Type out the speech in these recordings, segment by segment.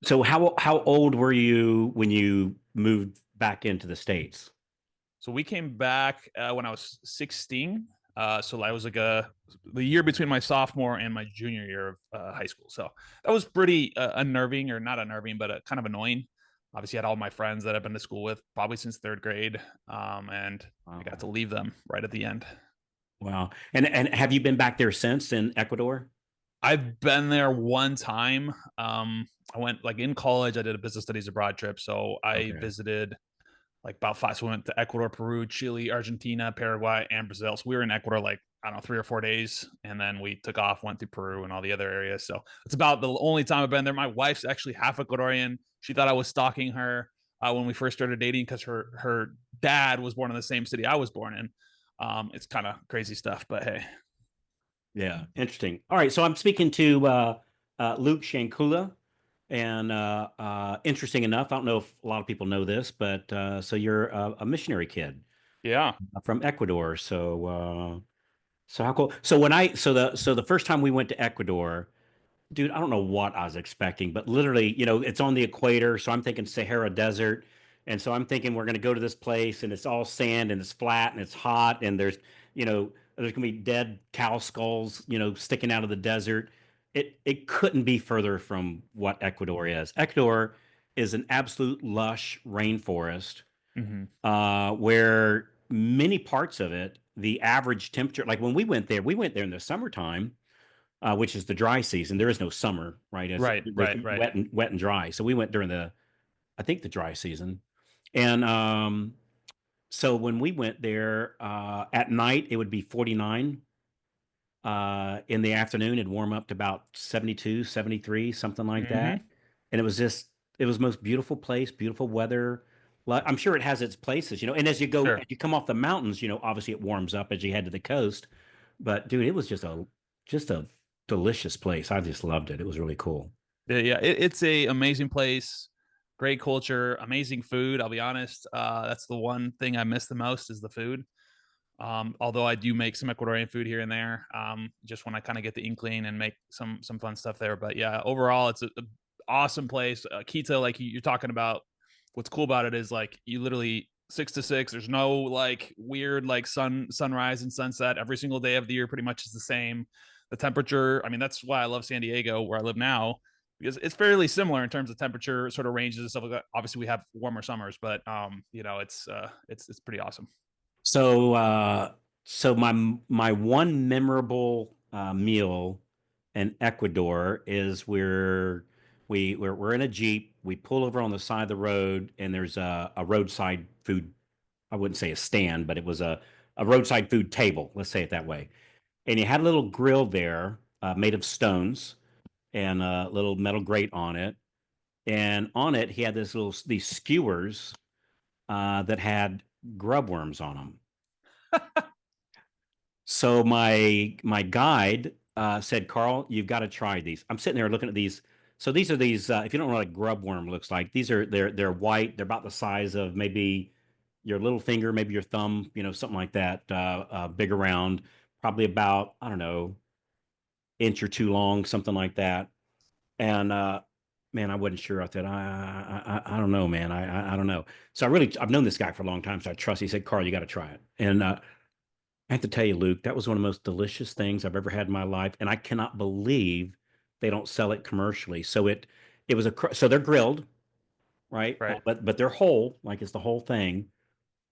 So how old were you when you moved back into the States? So we came back when I was 16. So I was like the year between my sophomore and my junior year of high school. So that was pretty unnerving, or not unnerving, but kind of annoying. Obviously, I had all my friends that I've been to school with probably since third grade, and I got Wow. to leave them right at the end. Wow. And have you been back there since in Ecuador? I've been there one time. I went like in college. I did a business studies abroad trip, so I Okay. visited like about five. So we went to Ecuador, Peru, Chile, Argentina, Paraguay, and Brazil. So we were in Ecuador like, I don't know, 3 or 4 days, and then we took off, went through Peru and all the other areas. So it's about the only time I've been there. My wife's actually half Ecuadorian. She thought I was stalking her when we first started dating because her dad was born in the same city I was born in. It's kind of crazy stuff, but hey, Yeah, interesting. All right, so I'm speaking to Luke Shankula, and interesting enough, I don't know if a lot of people know this, but so you're a missionary kid yeah, from Ecuador. So how cool. So when I so the first time we went to Ecuador, dude, I don't know what I was expecting, but literally, it's on the equator, so I'm thinking Sahara Desert. And so I'm thinking we're going to go to this place and it's all sand and it's flat and it's hot and there's going to be dead cow skulls, sticking out of the desert. It couldn't be further from what Ecuador is. Ecuador is an absolute lush rainforest hmm, where many parts of it, the average temperature, like when we went there in the summertime, which is the dry season. There is no summer, right? right, There's right, right. wet and dry. So we went during I think the dry season, and so when we went there at night, it would be 49. In the afternoon, it'd warm up to about 72, 73, something like that. Hmm. And it was the most beautiful place, beautiful weather. I'm sure it has its places, and as Sure. you come off the mountains, obviously it warms up as you head to the coast. But dude, it was just a delicious place. I just loved it. It was really cool. Yeah, it's a amazing place, great culture, amazing food. I'll be honest, that's the one thing I miss the most is the food. Although I do make some Ecuadorian food here and there, just when I kind of get the inkling and make some fun stuff there. But yeah, overall, it's a awesome place. Quito, like you're talking about, what's cool about it is like you literally 6 to 6. There's no like weird like sunrise and sunset. Every single day of the year pretty much is the same. The temperature, I mean, that's why I love San Diego, where I live now, because it's fairly similar in terms of temperature sort of ranges and stuff like that. Obviously, we have warmer summers, but it's pretty awesome. So, my one memorable meal in Ecuador is we're in a Jeep. We pull over on the side of the road, and there's a roadside food. I wouldn't say a stand, but it was a roadside food table. Let's say it that way. And he had a little grill there, made of stones, and a little metal grate on it. And on it, he had these skewers that had grub worms on them. So my guide said, "Carl, you've got to try these." I'm sitting there looking at these. So these are these. If you don't know what a grub worm looks like, they're white. They're about the size of maybe your little finger, maybe your thumb, something like that. Big around, probably about I don't know, inch or two long, something like that. And man, I wasn't sure. I thought, I don't know, man. I don't know. So I've known this guy for a long time, so I trust. He said, "Carl, you got to try it." And I have to tell you, Luke, that was one of the most delicious things I've ever had in my life, and I cannot believe they don't sell it commercially. It was so they're grilled, right? Right. But they're whole, like it's the whole thing.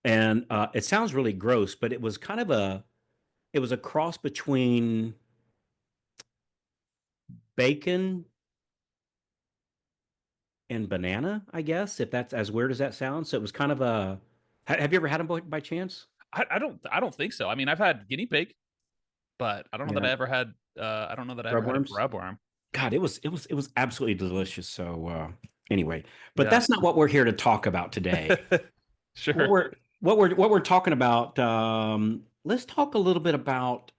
And it sounds really gross, but it was a cross between bacon and banana, I guess, if that's as weird as that sounds. So it was kind of a. Have you ever had them by chance? I don't think so. I mean, I've had guinea pig, but I don't know that Yeah, I ever had I don't know that I ever grub had a worms. grub worm. God, it was absolutely delicious. So anyway, but Yeah. that's not what we're here to talk about today. What Sure. we're what we're talking about. Let's talk a little bit about.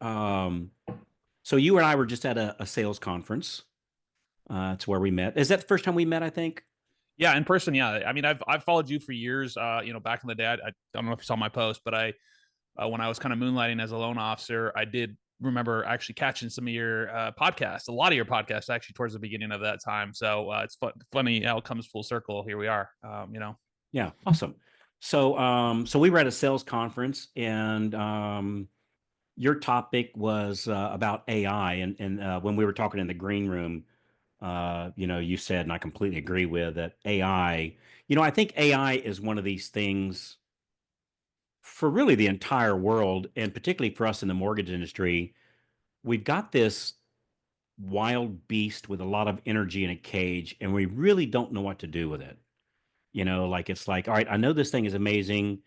So you and I were just at a sales conference. It's where we met. Is that the first time we met? I think. Yeah, in person, yeah. I mean, I've followed you for years. Back in the day, I don't know if you saw my post, but I when I was kind of moonlighting as a loan officer, I did remember actually catching some of your podcasts, a lot of your podcasts actually towards the beginning of that time. So it's funny how it comes full circle. Here we are, Yeah, awesome. So we were at a sales conference, and your topic was about AI, and when we were talking in the green room, you said, and I completely agree with that AI. I think AI is one of these things for really the entire world, and particularly for us in the mortgage industry. We've got this wild beast with a lot of energy in a cage, and we really don't know what to do with it. Like it's like, all right, I know this thing is amazing.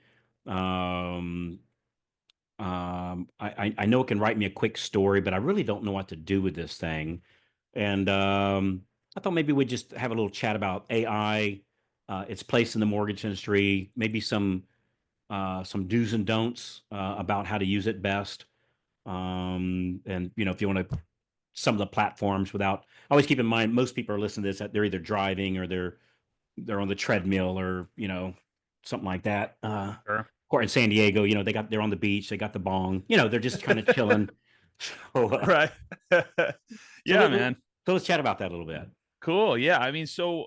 Um, I know it can write me a quick story, but I really don't know what to do with this thing. And I thought maybe we'd just have a little chat about AI, its place in the mortgage industry, maybe some do's and don'ts about how to use it best. And if you want to, some of the platforms without, always keep in mind, most people are listening to this that they're either driving or they're on the treadmill or something like that. sure. Or in San Diego, they're on the beach, they got the bong, they're just kind of chilling. So, Right. so Yeah, man. let's chat about that a little bit. Cool. Yeah. I mean, so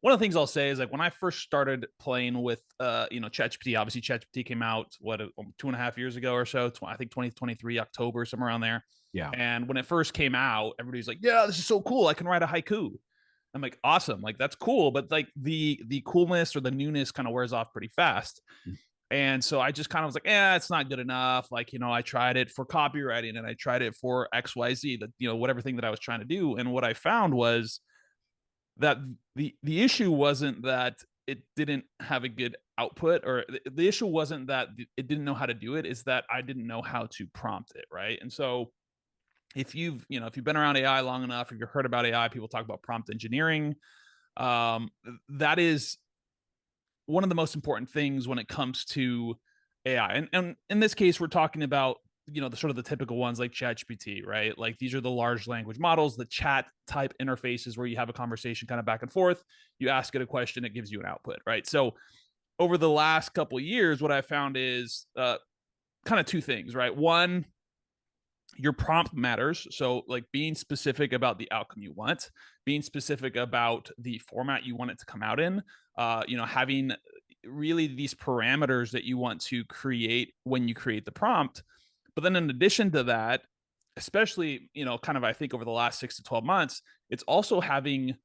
one of the things I'll say is like when I first started playing with ChatGPT, obviously ChatGPT came out 2.5 years ago or so. I think 2023 October, somewhere around there. Yeah. And when it first came out, everybody's like, "Yeah, this is so cool! I can write a haiku." I'm like, "Awesome! Like that's cool," but like the coolness or the newness kind of wears off pretty fast. And so I just kind of was like, it's not good enough. Like, I tried it for copywriting and I tried it for XYZ, that, whatever thing that I was trying to do. And what I found was that the issue wasn't that it didn't have a good output, or the issue wasn't that it didn't know how to do it, is that I didn't know how to prompt it, right? And so if you've been around AI long enough, or you've heard about AI, people talk about prompt engineering. um that is one of the most important things when it comes to AI. And in this case, we're talking about the sort of the typical ones like ChatGPT, right? Like these are the large language models, the chat type interfaces where you have a conversation kind of back and forth. You ask it a question, it gives you an output, right? So over the last couple of years, what I found is kind of two things, right? One, your prompt matters. So, like being specific about the outcome you want, being specific about the format you want it to come out in, having really these parameters that you want to create when you create the prompt. But then, in addition to that, especially, kind of, I think over the last 6 to 12 months, it's also having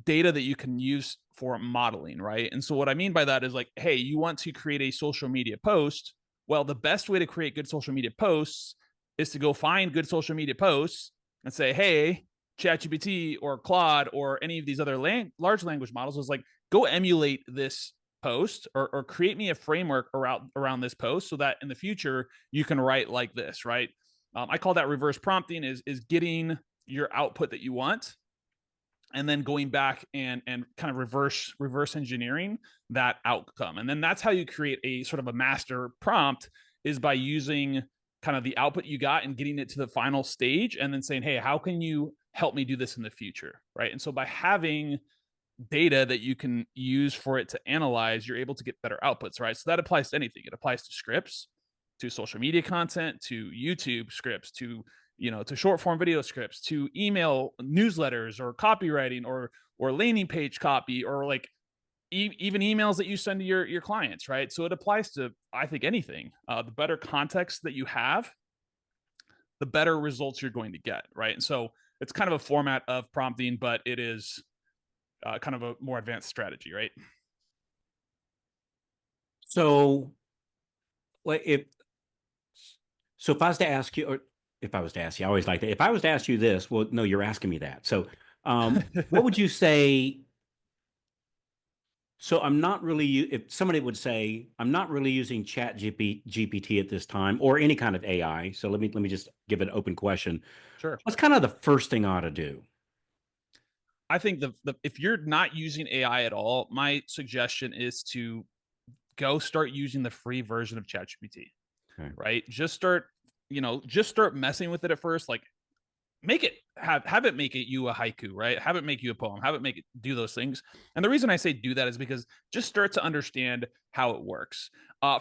data that you can use for modeling, right? And so, what I mean by that is like, hey, you want to create a social media post. Well, the best way to create good social media posts is to go find good social media posts and say, hey, ChatGPT or Claude or any of these other large language models is like, go emulate this post, or create me a framework around this post so that in the future you can write like this, right? I call that reverse prompting, is getting your output that you want and then going back and kind of reverse engineering that outcome. And then that's how you create a sort of a master prompt, is by using kind of the output you got and getting it to the final stage and then saying, hey, how can you help me do this in the future, right? And so by having data that you can use for it to analyze, you're able to get better outputs, right? So that applies to anything. It applies to scripts, to social media content, to YouTube scripts, to short form video scripts, to email newsletters or copywriting, or landing page copy, or like even emails that you send to your clients, right? So it applies to, I think, anything. The better context that you have, the better results you're going to get, right? And so it's kind of a format of prompting, but it is kind of a more advanced strategy, right? So, well, if I was to ask you, or if I was to ask you, I always like that. If I was to ask you this, well, no, you're asking me that. So, what would you say? So I'm not really, if somebody would say, I'm not really using GPT at this time or any kind of AI. So let me just give an open question. Sure. What's kind of the first thing I ought to do? I think if you're not using AI at all, my suggestion is to go start using the free version of ChatGPT, Okay. right? Just start messing with it at first. Like make it have it make it you a haiku, right? Have it make you a poem, have it make it do those things. And the reason I say do that is because just start to understand how it works.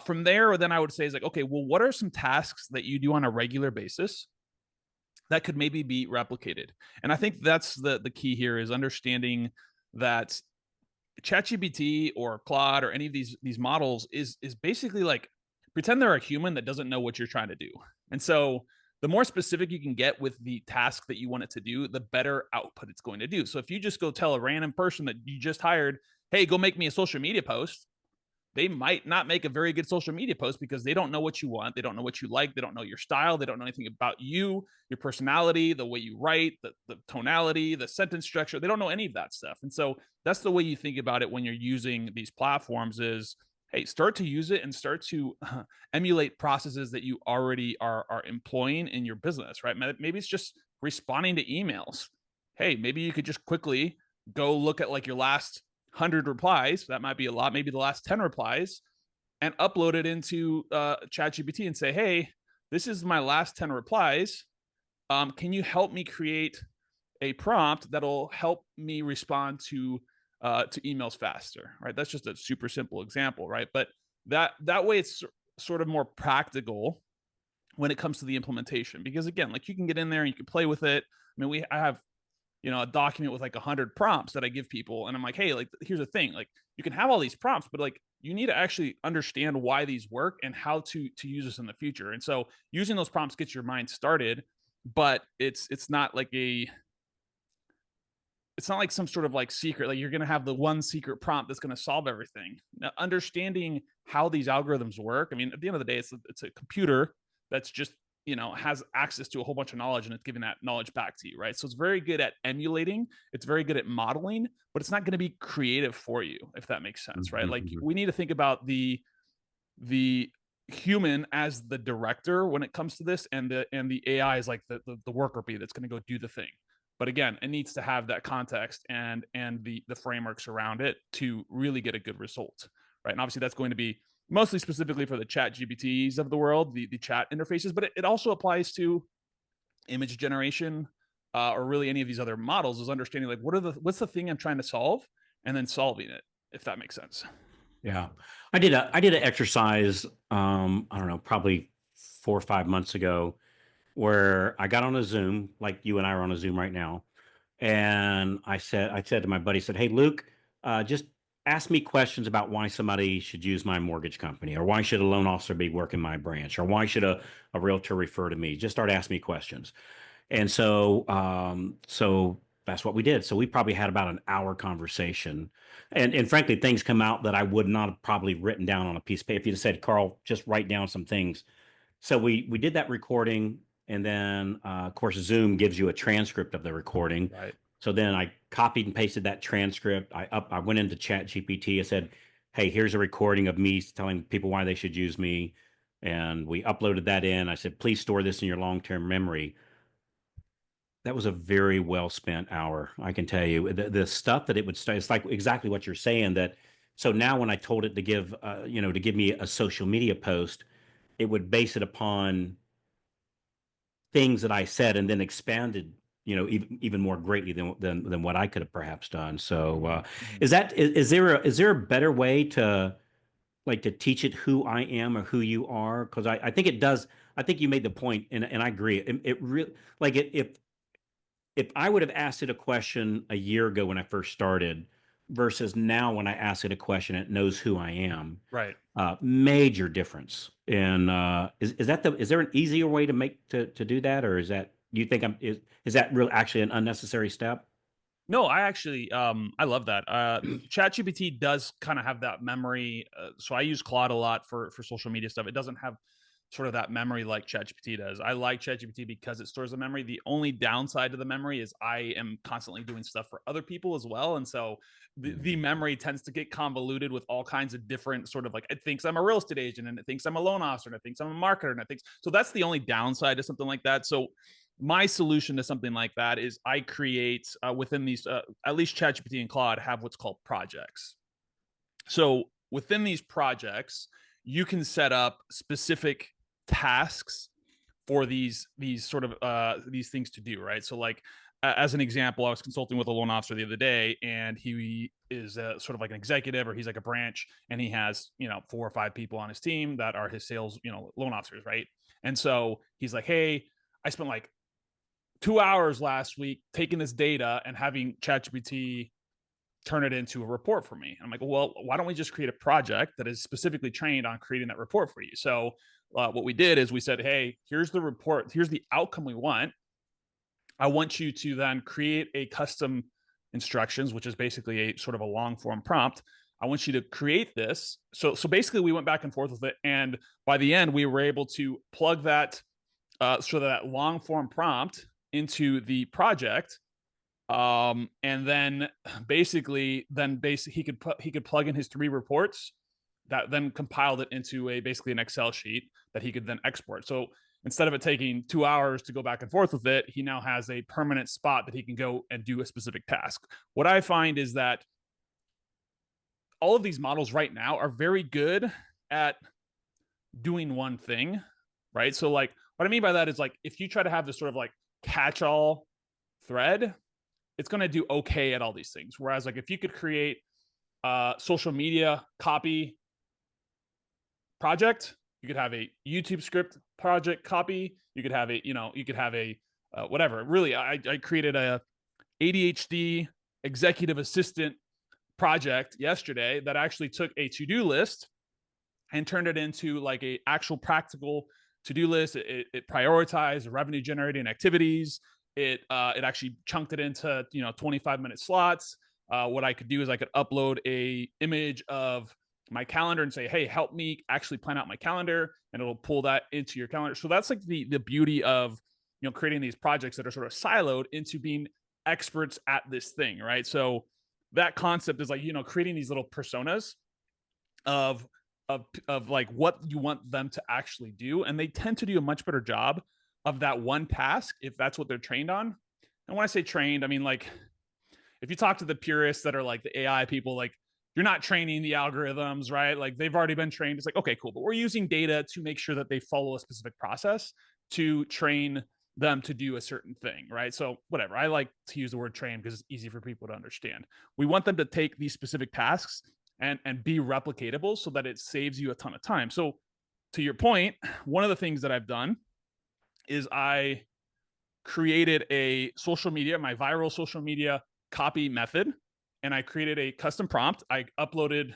From there, then I would say is like, okay, well, what are some tasks that you do on a regular basis that could maybe be replicated? And I think that's the key here is understanding that ChatGPT or Claude or any of these models is basically like pretend they're a human that doesn't know what you're trying to do. And so the more specific you can get with the task that you want it to do, the better output it's going to do. So if you just go tell a random person that you just hired, "Hey, go make me a social media post," they might not make a very good social media post because they don't know what you want. They don't know what you like. They don't know your style. They don't know anything about you, your personality, the way you write, the tonality, the sentence structure. They don't know any of that stuff. And so that's the way you think about it when you're using these platforms is, hey, start to use it and start to emulate processes that you already are employing in your business, right? Maybe it's just responding to emails. Hey, maybe you could just quickly go look at like your last 100 replies, that might be a lot, maybe the last 10 replies, and upload it into ChatGPT and say, hey, this is my last 10 replies. Can you help me create a prompt that'll help me respond to emails faster, right? That's just a super simple example, right? But that way it's sort of more practical when it comes to the implementation because again, like you can get in there and you can play with it. I mean, I have a document with like 100 prompts that I give people. And I'm like, hey, like, here's the thing. Like, you can have all these prompts, but like, you need to actually understand why these work and how to use this in the future. And so using those prompts gets your mind started, but it's not like it's not like some sort of like secret, like you're going to have the one secret prompt that's going to solve everything. Now, understanding how these algorithms work. I mean, at the end of the day, it's a computer that's just, has access to a whole bunch of knowledge and it's giving that knowledge back to you. Right. So it's very good at emulating. It's very good at modeling, but it's not going to be creative for you, if that makes sense. Right. Like Mhm. we need to think about the human as the director when it comes to this, and the AI is like the worker bee that's going to go do the thing. But again, it needs to have that context and the frameworks around it to really get a good result, right? And obviously, that's going to be mostly specifically for the Chat GPTs of the world, the chat interfaces, but it also applies to image generation or really any of these other models. Is understanding like what's the thing I'm trying to solve, and then solving it, if that makes sense. Yeah. I did an exercise, I don't know, probably 4 or 5 months ago, where I got on a Zoom, like you and I are on a Zoom right now. And I said to my buddy, I said, "Hey, Luke, just ask me questions about why somebody should use my mortgage company, or why should a loan officer be working my branch, or why should a realtor refer to me? Just start asking me questions." And so that's what we did. So we probably had about an hour conversation. And frankly, things come out that I would not have probably written down on a piece of paper. If you'd have said, "Carl, just write down some things." So we did that recording, and then of course Zoom gives you a transcript of the recording. Right. So then I copied and pasted that transcript. I went into Chat GPT. I said, "Hey, here's a recording of me telling people why they should use me," and we uploaded that in. I said, "Please store this in your long term memory." That was a very well spent hour. I can tell you the stuff that it would say. It's like exactly what you're saying. That so now when I told it to give me a social media post, it would base it upon things that I said and then expanded, even more greatly than what I could have perhaps done. So, Mm-hmm. Mm-hmm. is there a better way to like to teach it who I am or who you are? Because I think it does. I think you made the point, and I agree. It really like it, if I would have asked it a question a year ago when I first started versus now when I ask it a question, it knows who I am. Right. Major difference. And is there an easier way to to do that, or is that do you think is that real actually an unnecessary step? No, I actually I love that. ChatGPT does kind of have that memory. So I use Claude a lot for social media stuff. It doesn't have sort of that memory like ChatGPT does. I like ChatGPT because it stores the memory. The only downside to the memory is I am constantly doing stuff for other people as well. And so the Mhm. memory tends to get convoluted with all kinds of different sort of like it thinks I'm a real estate agent and it thinks I'm a loan officer and it thinks I'm a marketer and it thinks so that's the only downside to something like that. So my solution to something like that is I create within these, at least ChatGPT and Claude have what's called projects. So within these projects, you can set up specific tasks for these sort of these things to do, right? So like as an example, I was consulting with a loan officer the other day, and he is sort of like an executive, or he's like a branch, and he has 4 or 5 people on his team that are his sales loan officers, right? And so he's like, hey, I spent like 2 hours last week taking this data and having ChatGPT turn it into a report for me. I'm like, well, why don't we just create a project that is specifically trained on creating that report for you? So what we did is we said, hey, here's the report, here's the outcome we want. I want you to then create a custom instructions, which is basically a sort of a long form prompt. I want you to create this. So basically, we went back and forth with it, and by the end, we were able to plug that that long form prompt into the project, and then he could plug in his 3 reports that then compiled it into a basically an Excel sheet that he could then export. So instead of it taking 2 hours to go back and forth with it, he now has a permanent spot that he can go and do a specific task. What I find is that all of these models right now are very good at doing one thing, right? So like what I mean by that is like if you try to have this sort of like catch-all thread, it's going to do okay at all these things. Whereas like if you could create a social media copy project, you could have a YouTube script project copy, you could have a whatever. Really, I created a ADHD executive assistant project yesterday that actually took a to-do list and turned it into like a actual practical to-do list. It prioritized revenue generating activities. It actually chunked it into 25-minute slots. What I could do is I could upload a image of my calendar and say, hey, help me actually plan out my calendar, and it'll pull that into your calendar. So that's like the beauty of creating these projects that are sort of siloed into being experts at this thing, right? So that concept is like creating these little personas of of like what you want them to actually do, and they tend to do a much better job of that one task if that's what they're trained on. And when I say trained, I mean like if you talk to the purists that are like the AI people, like you're not training the algorithms, right? Like they've already been trained. It's like, okay, cool. But we're using data to make sure that they follow a specific process to train them to do a certain thing, right? So whatever. I like to use the word train because it's easy for people to understand. We want them to take these specific tasks and be replicatable so that it saves you a ton of time. So to your point, one of the things that I've done is I created my viral social media copy method, and I created a custom prompt. I uploaded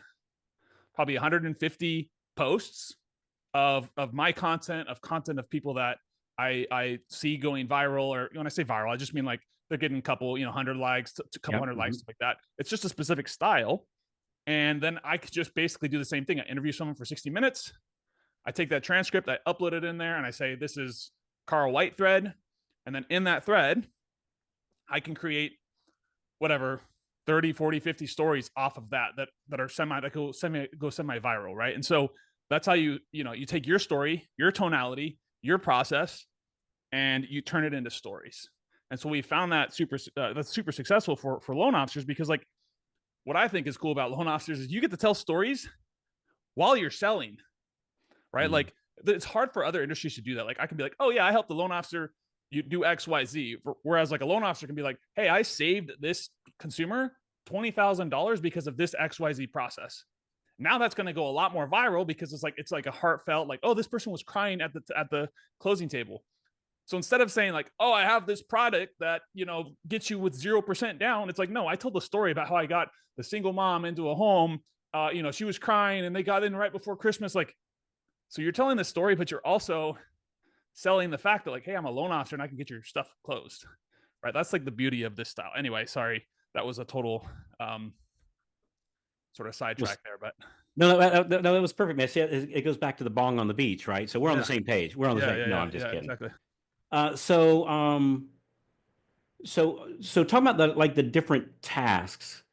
probably 150 posts of my content, of people that I see going viral. Or when I say viral, I just mean like they're getting a couple, 100 likes, a couple Yep. hundred likes, stuff like that. It's just a specific style. And then I could just basically do the same thing. I interview someone for 60 minutes. I take that transcript, I upload it in there, and I say, this is Carl White thread. And then in that thread, I can create whatever 30, 40, 50 stories off of that are semi viral, right? And so that's how you take your story, your tonality, your process, and you turn it into stories. And so we found that that's super successful for loan officers, because like what I think is cool about loan officers is you get to tell stories while you're selling, right? Mm-hmm. Like it's hard for other industries to do that. Like I can be like, oh yeah, I helped the loan officer you do X, Y, Z. Whereas like a loan officer can be like, hey, I saved this consumer $20,000 because of this XYZ process. Now that's going to go a lot more viral because it's like a heartfelt, like, oh, this person was crying at the closing table. So instead of saying like, oh, I have this product that gets you with 0% down, it's like, no, I told the story about how I got the single mom into a home. She was crying and they got in right before Christmas. Like, so you're telling the story, but you're also selling the fact that like, hey, I'm a loan officer and I can get your stuff closed, right? That's like the beauty of this style. Anyway, sorry, that was a total sort of Was sidetrack there, but no, that was perfect, man. See, it goes back to the bong on the beach, right? So we're on the yeah, same page. We're on the yeah, same. yeah, No, yeah, I'm just yeah, kidding. exactly. So talking about the different tasks.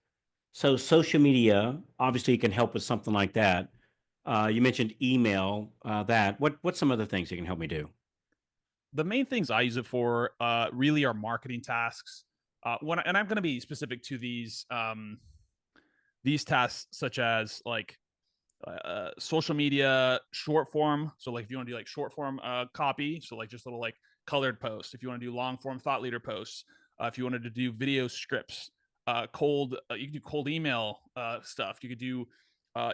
So social media, obviously, can help with something like that. You mentioned email. That what's some other things you can help me do? The main things I use it for really are marketing tasks. And I'm going to be specific to these tasks, such as like social media short form. So like if you want to do like short form copy, so like just little like colored posts. If you want to do long form thought leader posts, if you wanted to do video scripts, you can do cold email stuff. You could do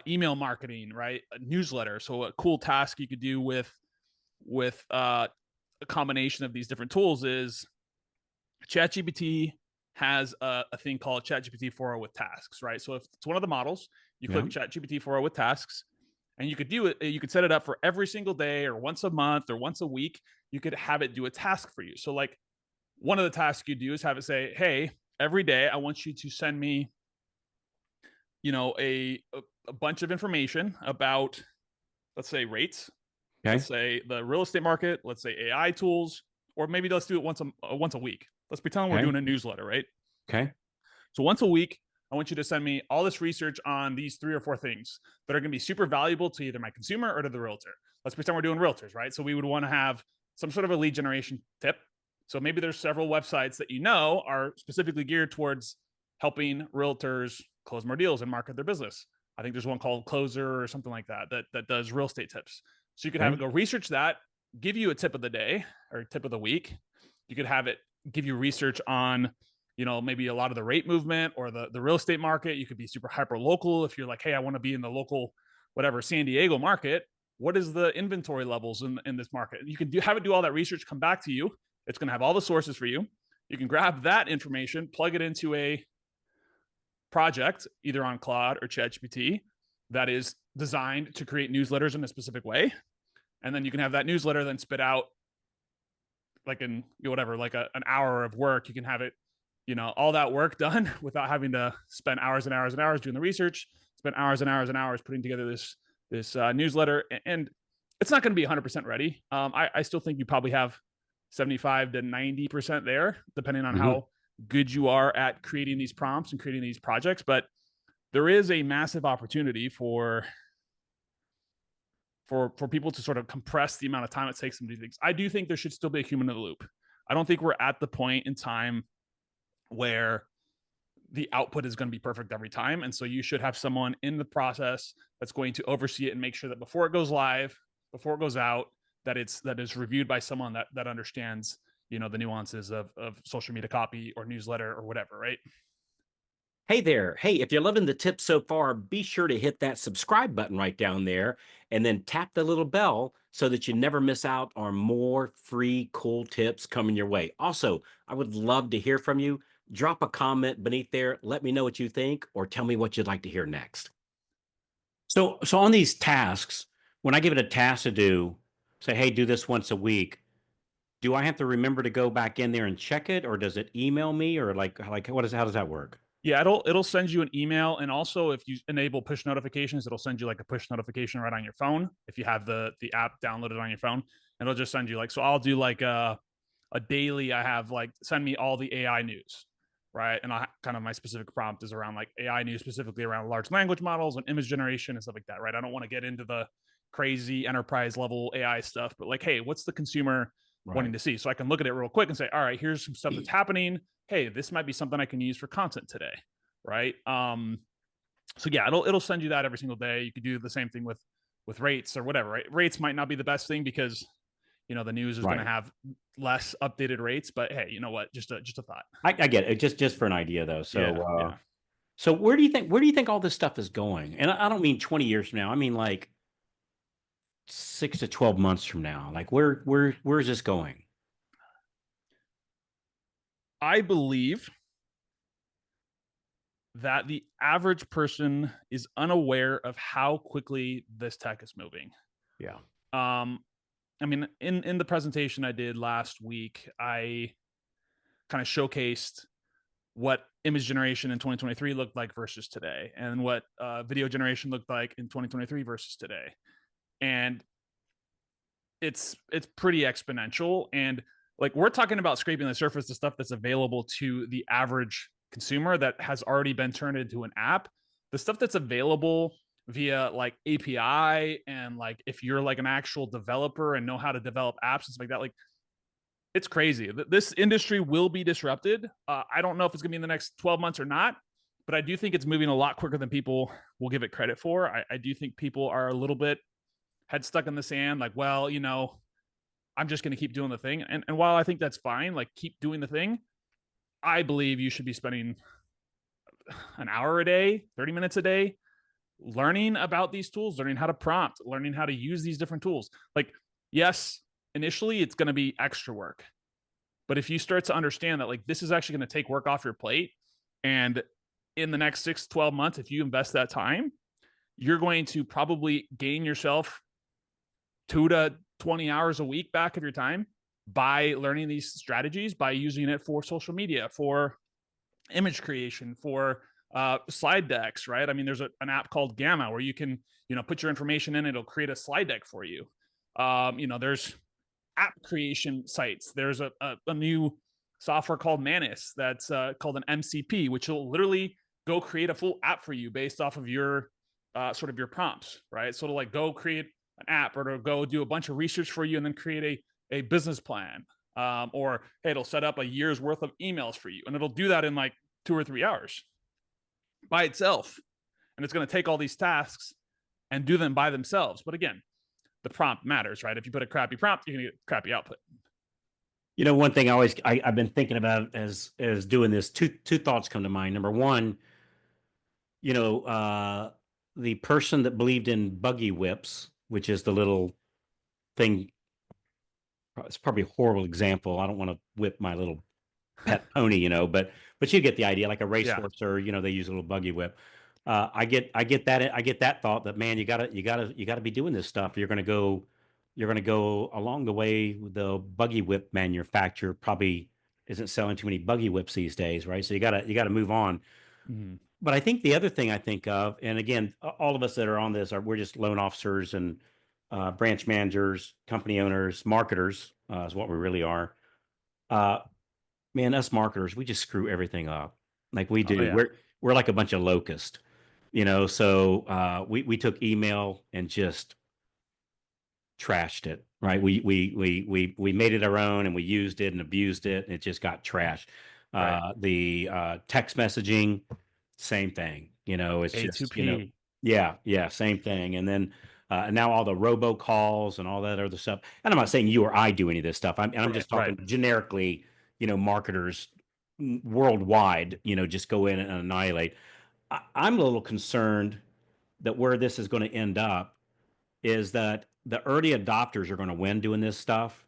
email marketing, right? A newsletter. So a cool task you could do with a combination of these different tools is ChatGPT has a thing called ChatGPT 4.0 with tasks, right? So if it's one of the models, you Yeah. click ChatGPT 4.0 with tasks, and you could do it. You could set it up for every single day, or once a month, or once a week. You could have it do a task for you. So like one of the tasks you do is have it say, "Hey, every day I want you to send me, a bunch of information about, let's say, rates, let's Okay. say the real estate market, let's say AI tools, or maybe let's do it once a week. Let's pretend we're Okay. doing a newsletter, right? Okay. So once a week, I want you to send me all this research on these 3 or 4 things that are going to be super valuable to either my consumer or to the realtor. Let's pretend we're doing realtors, right? So we would want to have some sort of a lead generation tip. So maybe there's several websites that are specifically geared towards helping realtors close more deals and market their business. I think there's one called Closer or something like that does real estate tips. So you could have it Okay. go research that, give you a tip of the day or tip of the week. You could have it give you research on maybe a lot of the rate movement or the real estate market. You could be super hyper local if you're like, hey, I want to be in the local, whatever, San Diego market. What is the inventory levels in this market? You can have it do all that research, come back to you. It's going to have all the sources for you. You can grab that information, plug it into a project, either on Claude or ChatGPT, that is designed to create newsletters in a specific way. And then you can have that newsletter then spit out like in whatever, like an hour of work. You can have it, all that work done without having to spend hours and hours and hours doing the research, spend hours and hours and hours putting together this newsletter. And it's not going to be 100% ready. I still think you probably have 75 to 90% there, depending on Hmm. how good you are at creating these prompts and creating these projects. But there is a massive opportunity for people to sort of compress the amount of time it takes them to do things. I do think there should still be a human in the loop. I don't think we're at the point in time where the output is going to be perfect every time. And so you should have someone in the process that's going to oversee it and make sure that before it goes live, before it goes out, that is reviewed by someone that understands, the nuances of social media copy or newsletter or whatever, right? Hey there. Hey, if you're loving the tips so far, be sure to hit that subscribe button right down there and then tap the little bell so that you never miss out on more free, cool tips coming your way. Also, I would love to hear from you. Drop a comment beneath there. Let me know what you think or tell me what you'd like to hear next. So on these tasks, when I give it a task to do, say, hey, do this once a week, do I have to remember to go back in there and check it, or does it email me, or like what is how does that work? Yeah, it'll send you an email, and also if you enable push notifications, it'll send you like a push notification right on your phone if you have the app downloaded on your phone. And it'll just send you like, so I'll do like a daily. I have like send me all the AI news, right? And I kind of my specific prompt is around like AI news, specifically around large language models and image generation and stuff like that, right? I don't want to get into the crazy enterprise level AI stuff, but like, hey, what's the consumer wanting Right. to see? So I can look at it real quick and say, all right, here's some stuff that's happening. Hey, this might be something I can use for content today, right? So yeah, it'll send you that every single day. You could do the same thing with rates or whatever, right? Rates might not be the best thing because the news is going to Right. have less updated rates, but hey, you know what? Just a thought. I get it. Just for an idea though. Yeah, So yeah. so where do you think all this stuff is going? And I don't mean 20 years from now. I mean like 6 to 12 months from now. Like where is this going? I believe that the average person is unaware of how quickly this tech is moving. Yeah. Um, I mean, in the presentation I did last week, I kind of showcased what image generation in 2023 looked like versus today, and what video generation looked like in 2023 versus today. And it's pretty exponential. And like we're talking about scraping the surface of stuff that's available to the average consumer that has already been turned into an app. The stuff that's available via like API, and like if you're like an actual developer and know how to develop apps and stuff like that, like it's crazy. This industry will be disrupted. I don't know if it's gonna be in the next 12 months or not, but I do think it's moving a lot quicker than people will give it credit for. I do think people are a little bit head stuck in the sand, like, well, I'm just going to keep doing the thing. And while I think that's fine, like keep doing the thing, I believe you should be spending an hour a day, 30 minutes a day learning about these tools, learning how to prompt, learning how to use these different tools. Like, yes, initially it's going to be extra work. But if you start to understand that, like, this is actually going to take work off your plate, and in the next 6 to 12 months, if you invest that time, you're going to probably gain yourself 2 to 20 hours a week back of your time by learning these strategies, by using it for social media, for image creation, for slide decks, right? I mean, there's an app called Gamma where you can, put your information in, it'll create a slide deck for you. There's app creation sites. There's a new software called Manus that's called an MCP, which will literally go create a full app for you based off of your sort of your prompts, right? So to like go create an app or to go do a bunch of research for you and then create a business plan. Or hey, it'll set up a year's worth of emails for you, and it'll do that in like 2 or 3 hours by itself. And it's going to take all these tasks and do them by themselves. But again, the prompt matters, right? If you put a crappy prompt, you're going to get crappy output. One thing I've been thinking about as doing this, two thoughts come to mind. Number one, you know, uh, the person that believed in buggy whips, which is the little thing. It's probably a horrible example. I don't want to whip my little pet pony, but you get the idea, like a Yeah. racehorse, or they use a little buggy whip. I get that thought that, man, you gotta be doing this stuff. You're gonna go along the way. The buggy whip manufacturer probably isn't selling too many buggy whips these days, right? So you gotta move on. Mm-hmm. But I think the other thing I think of, and again, all of us that are on this we're just loan officers and branch managers, company owners, marketers is what we really are. Uh, Man, us marketers, we just screw everything up. Like we Oh do. yeah. We're like a bunch of locusts, So we took email and just trashed it, right? We made it our own and we used it and abused it, and it just got trashed. Right. The text messaging, same thing. It's just A2P. yeah, yeah, same thing. And then now all the robocalls and all that other stuff. And I'm not saying you or I do any of this stuff. I'm Right. just Right. talking generically. Marketers worldwide, just go in and annihilate. I'm a little concerned that where this is going to end up is that the early adopters are going to win doing this stuff,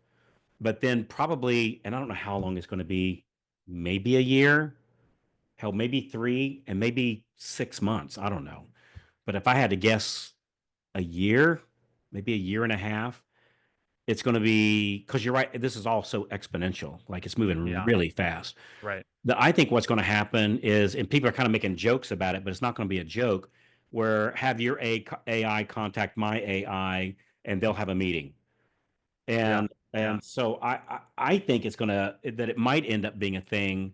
but then probably, and I don't know how long it's going to be, maybe a year, hell, maybe three, and maybe 6 months. I don't know. But if I had to guess a year, maybe a year and a half, it's going to be, because you're right, this is all so exponential. Like it's moving Yeah. really fast. Right. I think what's going to happen is, and people are kind of making jokes about it, but it's not going to be a joke, where have your AI contact my AI and they'll have a meeting. Yeah. Yeah. And so I think that it might end up being a thing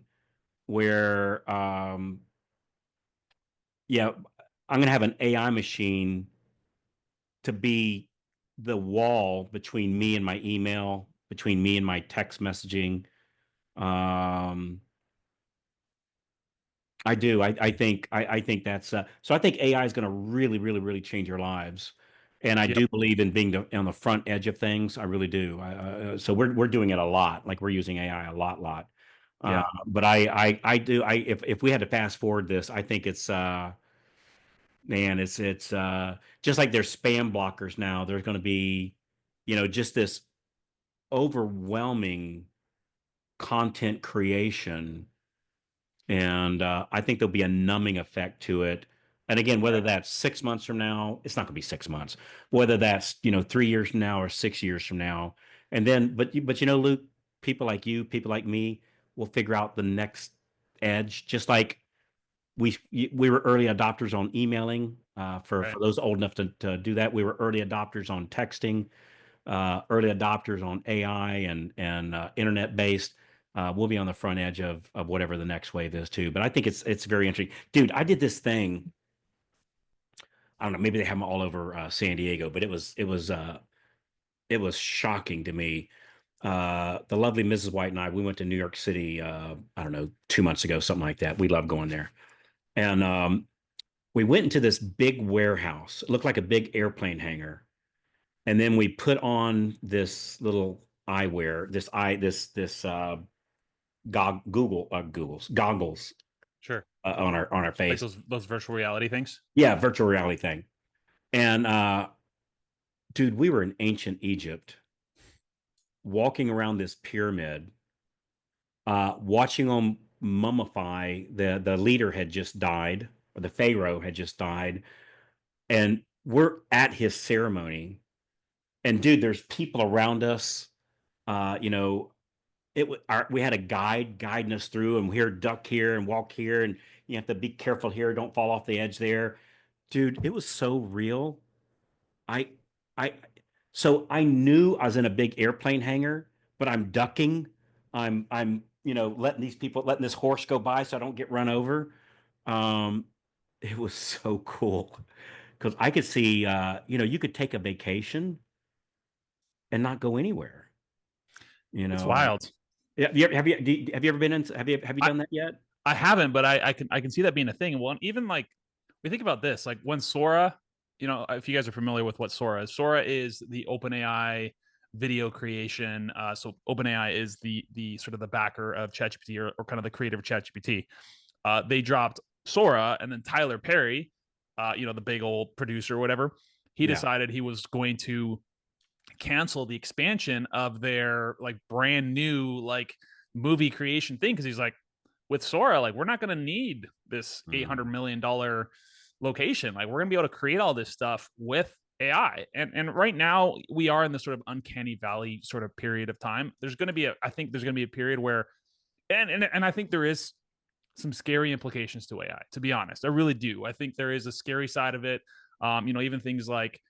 where yeah, I'm going to have an AI machine to be the wall between me and my email, between me and my text messaging. Um, I do. I think that's so. I think AI is going to really, really, really change your lives, and I Yep. do believe in being on the front edge of things. I really do. So we're doing it a lot. Like we're using AI a lot. Yeah. But I do. If we had to fast forward this, I think it's man, it's just like there's spam blockers now. There's going to be, just this overwhelming content creation. And I think there'll be a numbing effect to it. And again, whether Right. that's 6 months from now, it's not going to be 6 months. Whether that's 3 years from now or 6 years from now, and then, but Luke, people like you, people like me, will figure out the next edge. Just like we were early adopters on emailing. For Right. those old enough to do that, we were early adopters on texting, early adopters on AI and internet based. We'll be on the front edge of whatever the next wave is too. But I think it's very interesting, dude. I did this thing. I don't know. Maybe they have them all over San Diego, but it was shocking to me. The lovely Mrs. White and I, we went to New York City. I don't know, 2 months ago, something like that. We love going there. And we went into this big warehouse. It looked like a big airplane hangar. And then we put on this little eyewear, goggles Sure. on our Like face. those virtual reality things. Yeah, virtual reality thing. And dude, we were in ancient Egypt, walking around this pyramid, watching them mummify. The leader had just died, or the pharaoh had just died, and we're at his ceremony. And dude, there's people around us. You know, we had a guide guiding us through, and here duck here and walk here, and you have to be careful here, don't fall off the edge there. Dude, it was so real. I I so I knew I was in a big airplane hangar, but I'm ducking. I'm letting this horse go by so I don't get run over. Um, it was so cool because I could see you could take a vacation and not go anywhere. You It's know, wild. yeah, have you ever been in have you I done that yet? I haven't, but I can see that being a thing. Well, even like we think about this, like when Sora, if you guys are familiar with what Sora is, Sora is the OpenAI video creation. So OpenAI is the sort of the backer of ChatGPT, or kind of the creator of ChatGPT. They dropped Sora, and then Tyler Perry, the big old producer or whatever, he Yeah. decided he was going to cancel the expansion of their like brand new like movie creation thing, because he's like, with Sora, like we're not going to need this $800 million location. Like we're going to be able to create all this stuff with AI. And right now we are in this sort of uncanny valley sort of period of time. There's going to be I think there's going to be a period where, and I think there is some scary implications to AI, to be honest. I really do. I think there is a scary side of it. Even things like,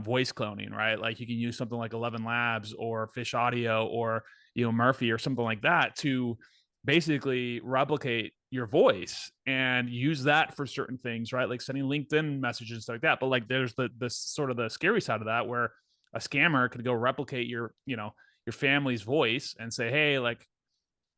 voice cloning, right? Like you can use something like 11 Labs or Fish Audio or, Murphy or something like that to basically replicate your voice and use that for certain things, right? Like sending LinkedIn messages and stuff like that. But like there's the sort of the scary side of that where a scammer could go replicate your family's voice and say, hey, like,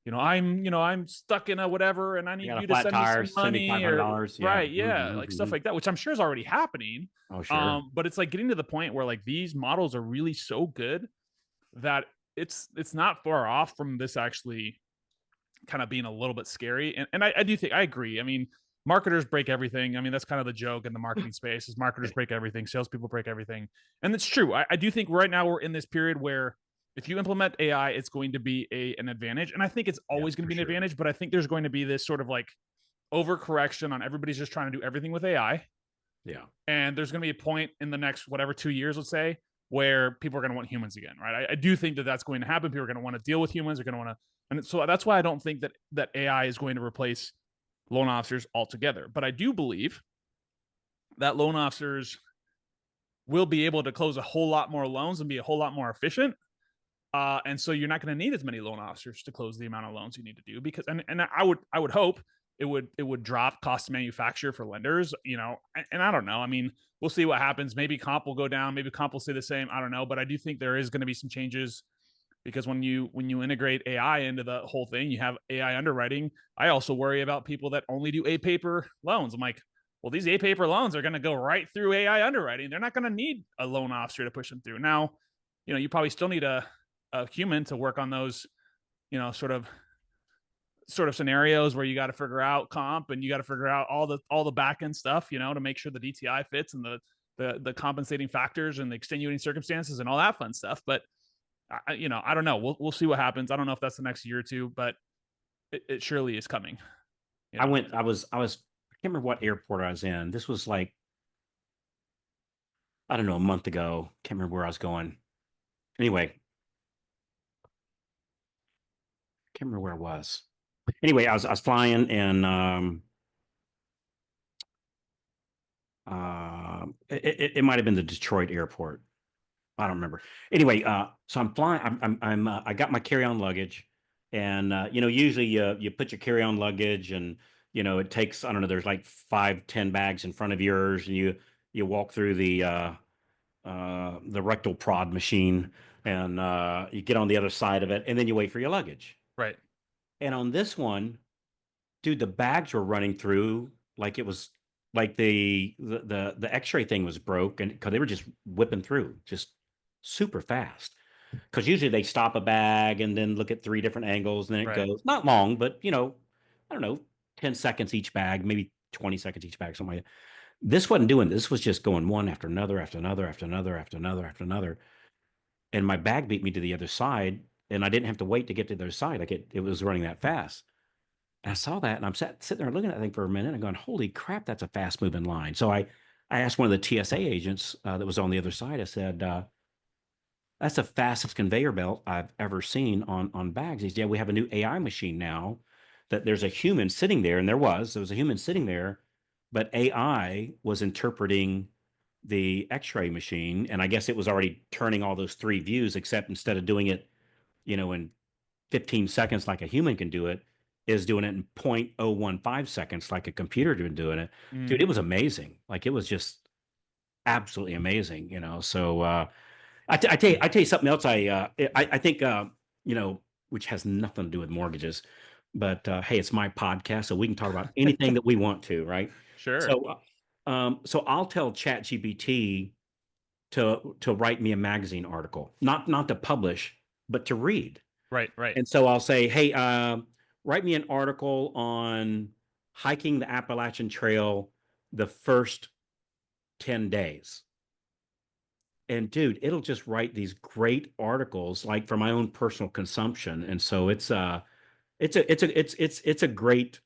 I'm stuck in a whatever and I I need got a you to flat send me tire, some send me money, or $500. Yeah. right, yeah, like stuff like that, which I'm sure is already happening. Oh, sure. But it's like getting to the point where like these models are really so good that it's not far off from this actually kind of being a little bit scary. And I do think I agree. I mean, marketers break everything. I mean, that's kind of the joke in the marketing space is marketers break everything, salespeople break everything. And it's true. I do think right now we're in this period where if you implement AI, it's going to be an advantage. And I think it's Yeah, always going to for be an sure. advantage, but I think there's going to be this sort of like overcorrection on everybody's just trying to do everything with AI. Yeah. And there's going to be a point in the next, whatever, 2 years, let's say, where people are going to want humans again, right? I do think that that's going to happen. People are going to want to deal with humans. They're going to want to, and so that's why I don't think that AI is going to replace loan officers altogether. But I do believe that loan officers will be able to close a whole lot more loans and be a whole lot more efficient. And so you're not going to need as many loan officers to close the amount of loans you need to do, because and I would hope it would drop cost to manufacture for lenders, and I don't know. I mean, we'll see what happens. Maybe comp will go down, maybe comp will stay the same. I don't know, but I do think there is going to be some changes, because when you integrate AI into the whole thing, you have AI underwriting. I also worry about people that only do A paper loans. I'm like, well, these A paper loans are going to go right through AI underwriting. They're not going to need a loan officer to push them through. Now, you probably still need a human to work on those, sort of scenarios where you got to figure out comp and you got to figure out all the back end stuff, to make sure the DTI fits and the compensating factors and the extenuating circumstances and all that fun stuff. But I don't know. We'll see what happens. I don't know if that's the next year or two, but it surely is coming. You I know. went, I was, I can't remember what airport I was in. This was like, I don't know, a month ago. Can't remember where I was going. Anyway, can't remember where I was. Anyway, I was flying and it might have been the Detroit airport. I don't remember. Anyway, so I'm flying. I got my carry-on luggage, and usually you put your carry-on luggage, and it takes, I don't know. There's like 5, 10 bags in front of yours, and you walk through the rectal prod machine, and you get on the other side of it, and then you wait for your luggage. Right. And on this one, dude, the bags were running through. like it was like the X-ray thing was broke, and because they were just whipping through just super fast. Because usually they stop a bag and then look at three different angles, and then it Right. goes not long, but I don't know, 10 seconds each bag, maybe 20 seconds each bag, something like that. This wasn't doing this was just going one after another, after another, after another, after another, after another. And my bag beat me to the other side, and I didn't have to wait to get to the other side. Like it was running that fast. And I saw that, and I'm sitting there looking at that thing for a minute and going, "Holy crap, that's a fast moving line." So I asked one of the TSA agents that was on the other side. I said, "That's the fastest conveyor belt I've ever seen on bags." He said, "Yeah, we have a new AI machine now that there's a human sitting there, and there was a human sitting there, but AI was interpreting the X-ray machine, and I guess it was already turning all those three views, except instead of doing it, in 15 seconds like a human can do it, is doing it in 0.015 seconds like a computer been doing it. Mm. Dude, it was amazing. Like it was just absolutely amazing, So I tell you something else. I think which has nothing to do with mortgages, but hey, it's my podcast, so we can talk about anything that we want to, right? Sure. So I'll tell ChatGPT to write me a magazine article, not to publish, but to read. Right. Right. And so I'll say, hey, write me an article on hiking the Appalachian Trail the first 10 days. And dude, it'll just write these great articles like for my own personal consumption. And so it's a great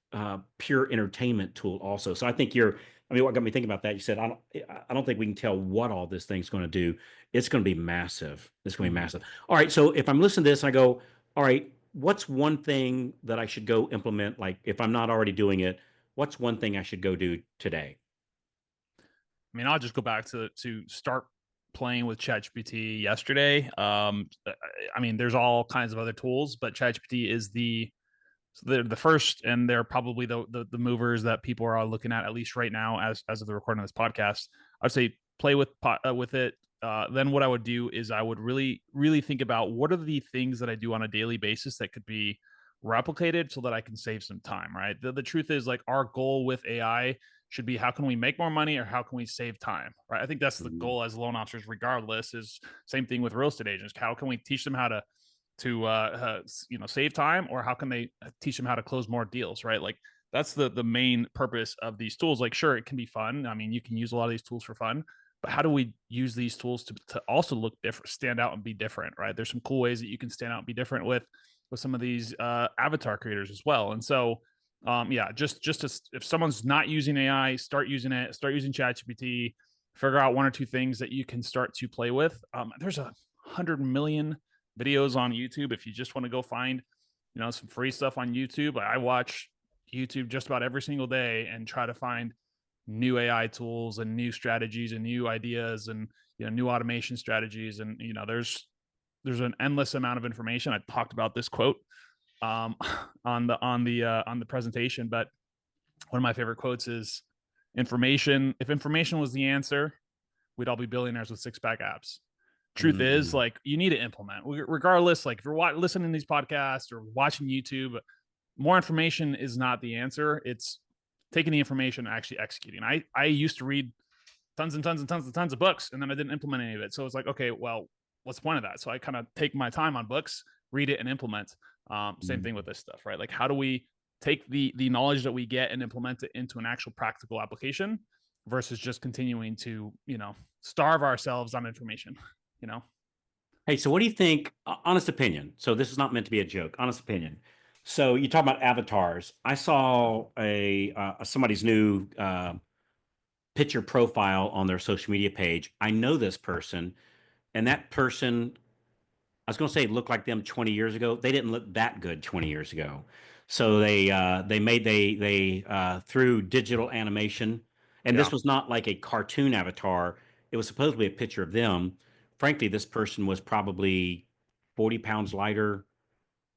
pure entertainment tool also. So I mean, what got me thinking about that, you said I don't think we can tell what all this thing's going to do. It's going to be massive. It's going to be Mhm. massive. All right, so if I'm listening to this and I go, all right, what's one thing that I should go implement? Like if I'm not already doing it, what's one thing I should go do today? I mean, I'll just go back to start playing with ChatGPT yesterday. I mean, there's all kinds of other tools, but ChatGPT is the first, and they're probably the movers that people are looking at least right now, as of the recording of this podcast. I'd say play with it. Then what I would do is I would really think about what are the things that I do on a daily basis that could be replicated so that I can save some time. Right. The truth is, like, our goal with AI should be how can we make more money or how can we save time. Right. I think that's the Mhm. goal as loan officers. Regardless, is same thing with real estate agents. How can we teach them how to save time, or how can they teach them how to close more deals, right? Like, that's the main purpose of these tools. Like, sure, it can be fun. I mean, you can use a lot of these tools for fun, but how do we use these tools to also look different, stand out and be different, right? There's some cool ways that you can stand out and be different with some of these avatar creators as well. And so yeah, just to, if someone's not using AI, start using it, start using ChatGPT, figure out one or two things that you can start to play with. There's 100 million videos on YouTube. If you just want to go find, some free stuff on YouTube, I watch YouTube just about every single day and try to find new AI tools and new strategies and new ideas and new automation strategies. And there's an endless amount of information. I talked about this quote um, on the presentation, but one of my favorite quotes is information. If information was the answer, we'd all be billionaires with six pack abs. Truth is, Mhm. like, you need to implement regardless. Like, if you're listening to these podcasts or watching YouTube, more information is not the answer. It's taking the information and actually executing. I used to read tons and tons and tons and tons of books, and then I didn't implement any of it. So it's like, okay, well, what's the point of that? So I kind of take my time on books, read it, and implement. Same thing with this stuff, right? Like, how do we take the knowledge that we get and implement it into an actual practical application versus just continuing to starve ourselves on information, you know? Hey, so what do you think? Honest opinion. So this is not meant to be a joke. Honest opinion. So you talk about avatars. I saw a somebody's new picture profile on their social media page. I know this person, and that person, I was going to say looked like them 20 years ago. They didn't look that good 20 years ago. So they through digital animation, and this Yeah. was not like a cartoon avatar. It was supposed to be a picture of them. Frankly, this person was probably 40 pounds lighter,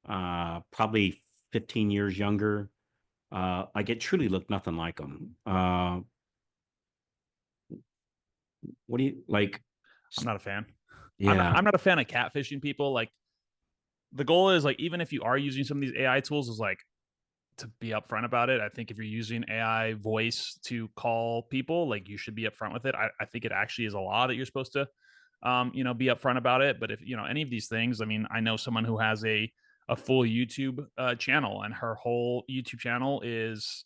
probably 15 years younger. Like it truly looked nothing like them. What do you like? I'm not a fan. I'm not, Yeah. I'm not a fan of catfishing people. Like, the goal is, like, even if you are using some of these AI tools, is like, to be upfront about it. I think if you're using AI voice to call people, like you should be upfront with it. I think it actually is a law that you're supposed to, be upfront about it. But if any of these things, I mean, I know someone who has a full YouTube channel, and her whole YouTube channel is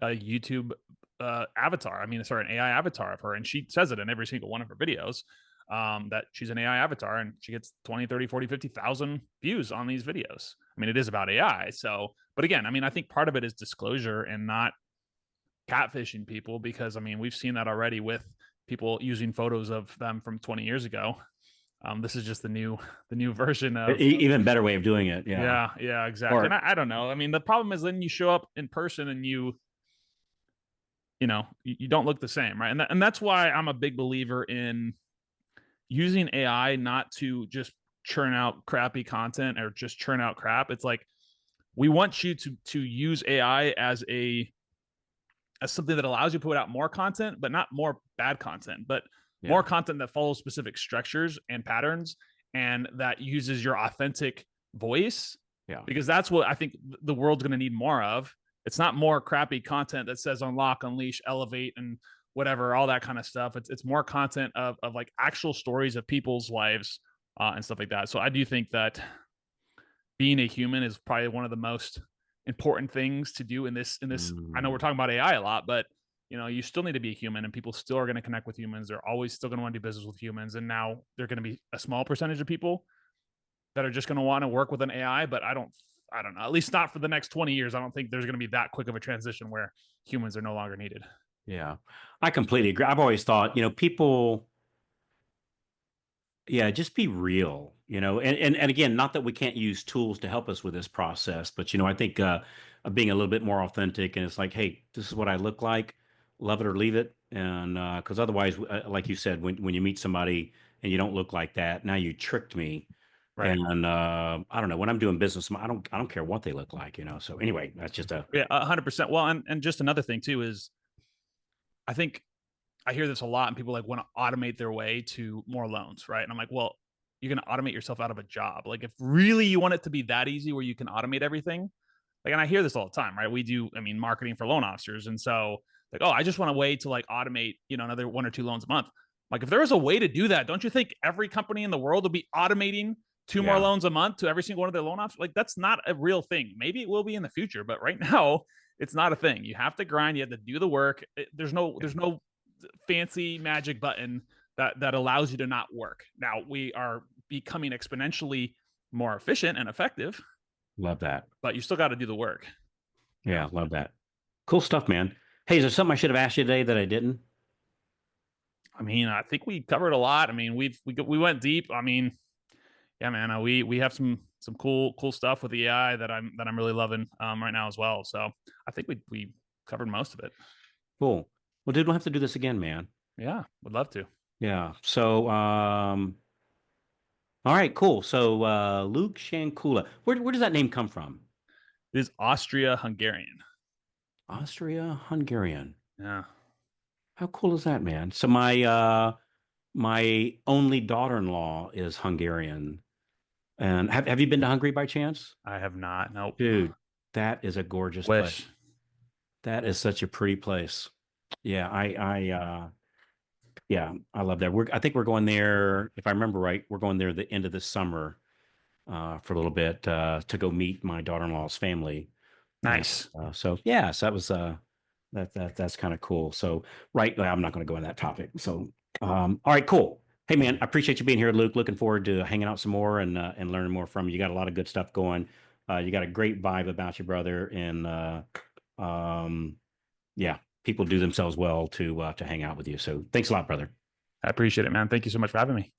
a YouTube avatar. I mean, sorry, an AI avatar of her, and she says it in every single one of her videos, that she's an AI avatar, and she gets 20, 30, 40, 50,000 views on these videos. I mean, it is about AI. So, but again, I mean, I think part of it is disclosure and not catfishing people, because I mean, we've seen that already with people using photos of them from 20 years ago. This is just the new version of Even better way of doing it. Yeah. yeah, yeah, exactly. And Or I don't know. I mean, the problem is then you show up in person and you don't look the same, right? And that's why I'm a big believer in using AI not to just churn out crappy content or just churn out crap. It's like we want you to use AI as something that allows you to put out more content, but not more bad content, but more yeah, content that follows specific structures and patterns, and that uses your authentic voice, yeah. because that's what I think the world's going to need more of. It's not more crappy content that says unlock, unleash, elevate, and whatever, all that kind of stuff. It's more content of like actual stories of people's lives, and stuff like that. So I do think that being a human is probably one of the most important things to do in this. I know we're Mm, talking about AI a lot, but you still need to be a human, and people still are going to connect with humans. They're always still going to want to do business with humans, and now they're going to be a small percentage of people that are just going to want to work with an AI. But I don't know, at least not for the next 20 years. I don't think there's going to be that quick of a transition where humans are no longer needed. yeah. I completely agree. I've always thought, people, yeah, just be real, and again, not that we can't use tools to help us with this process, but I think being a little bit more authentic, and it's like, hey, this is what I look like, love it or leave it, and because otherwise, like you said, when you meet somebody and you don't look like that, now you tricked me, Right. and I don't know, when I'm doing business, I don't care what they look like, So anyway, that's just a Yeah, 100%. Well, and just another thing too is I think I hear this a lot, and people like want to automate their way to more loans, right? And I'm like, well, you're going to automate yourself out of a job. Like, if really you want it to be that easy where you can automate everything, like, and I hear this all the time, right? We do, I mean, marketing for loan officers, and so like, oh, I just want a way to like automate, another one or two loans a month. Like, if there was a way to do that, don't you think every company in the world would be automating two more yeah, loans a month to every single one of their loan officers? Like, that's not a real thing. Maybe it will be in the future, but right now, it's not a thing. You have to grind. You have to do the work. yeah, There's no fancy magic button that allows you to not work. Now we are becoming exponentially more efficient and effective, love that. but you still got to do the work. You know, Yeah, love that. Cool stuff, man. Hey, is there something I should have asked you today that I didn't? I mean, I think we covered a lot. I mean, we went deep. I mean, yeah, man, we have some cool stuff with the AI that I'm really loving right now as well. So I think we covered most of it. Cool. Well, dude, we'll have to do this again, man. Yeah, would love to. Yeah. So, all right, cool. So, Luke Shankula, where does that name come from? It is Austria Hungarian. Austria, Hungarian. Yeah, How cool is that, man? So my only daughter-in-law is Hungarian. And have you been to Hungary by chance? I have not. Nope. Dude, that is a gorgeous place. Wish. That is such a pretty place. Yeah, yeah, I love that. I think we're going there, if I remember right, we're going there the end of this summer for a little bit to go meet my daughter-in-law's family. And Nice. so yeah, so that was that's kind of cool. So right, I'm not going to go on that topic. So all right, cool. Hey man, I appreciate you being here, Luke. Looking forward to hanging out some more and learning more from you. You got a lot of good stuff going. You got a great vibe about you, brother, and um, yeah, people do themselves well to hang out with you. So thanks a lot, brother. I appreciate it, man. Thank you so much for having me.